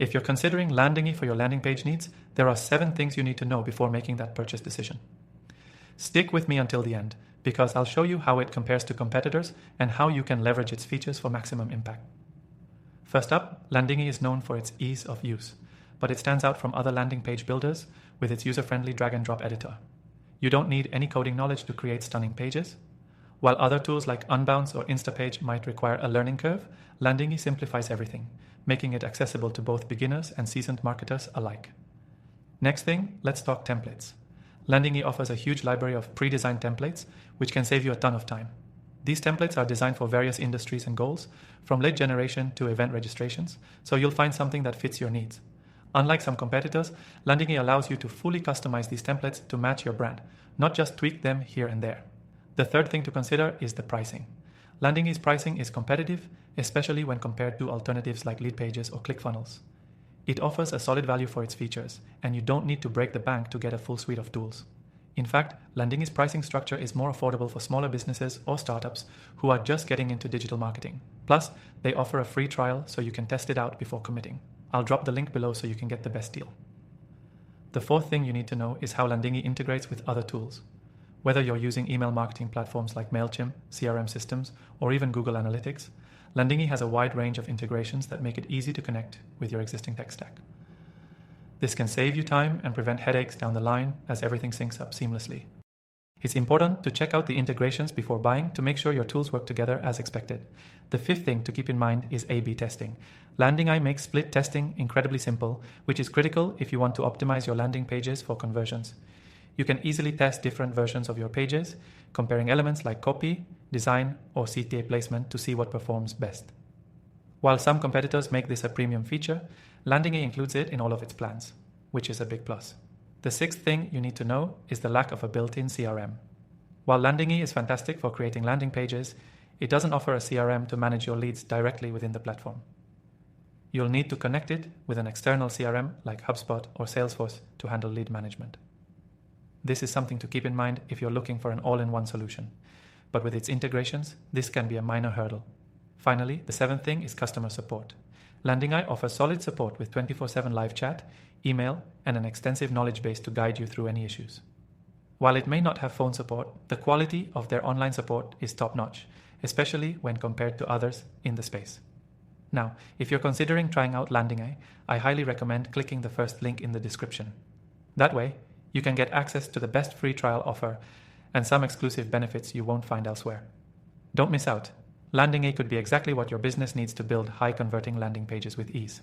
If you're considering Landingi for your landing page needs, there are 7 things you need to know before making that purchase decision. Stick with me until the end, because I'll show you how it compares to competitors and how you can leverage its features for maximum impact. First up, Landingi is known for its ease of use, but it stands out from other landing page builders with its user-friendly drag-and-drop editor. You don't need any coding knowledge to create stunning pages. While other tools like Unbounce or Instapage might require a learning curve, Landingi simplifies everything, making it accessible to both beginners and seasoned marketers alike. Next thing, let's talk templates. Landingi offers a huge library of pre-designed templates, which can save you a ton of time. These templates are designed for various industries and goals, from lead generation to event registrations, so you'll find something that fits your needs. Unlike some competitors, Landingi allows you to fully customize these templates to match your brand, not just tweak them here and there. The third thing to consider is the pricing. Landingi's pricing is competitive, especially when compared to alternatives like lead pages or ClickFunnels. It offers a solid value for its features, and you don't need to break the bank to get a full suite of tools. In fact, Landingi's pricing structure is more affordable for smaller businesses or startups who are just getting into digital marketing. Plus, they offer a free trial so you can test it out before committing. I'll drop the link below so you can get the best deal. The fourth thing you need to know is how Landingi integrates with other tools. Whether you're using email marketing platforms like MailChimp, CRM systems, or even Google Analytics, Landingi has a wide range of integrations that make it easy to connect with your existing tech stack. This can save you time and prevent headaches down the line as everything syncs up seamlessly. It's important to check out the integrations before buying to make sure your tools work together as expected. The fifth thing to keep in mind is A/B testing. Landingi makes split testing incredibly simple, which is critical if you want to optimize your landing pages for conversions. You can easily test different versions of your pages, comparing elements like copy, design, or CTA placement to see what performs best. While some competitors make this a premium feature, Landingi includes it in all of its plans, which is a big plus. The sixth thing you need to know is the lack of a built-in CRM. While Landingi is fantastic for creating landing pages, it doesn't offer a CRM to manage your leads directly within the platform. You'll need to connect it with an external CRM like HubSpot or Salesforce to handle lead management. This is something to keep in mind if you're looking for an all-in-one solution, but with its integrations, this can be a minor hurdle. Finally, the seventh thing is customer support. Landingi offers solid support with 24/7 live chat, email, and an extensive knowledge base to guide you through any issues. While it may not have phone support, the quality of their online support is top-notch, especially when compared to others in the space. Now, if you're considering trying out Landingi, I highly recommend clicking the first link in the description. That way, you can get access to the best free trial offer and some exclusive benefits you won't find elsewhere. Don't miss out. Landingi could be exactly what your business needs to build high-converting landing pages with ease.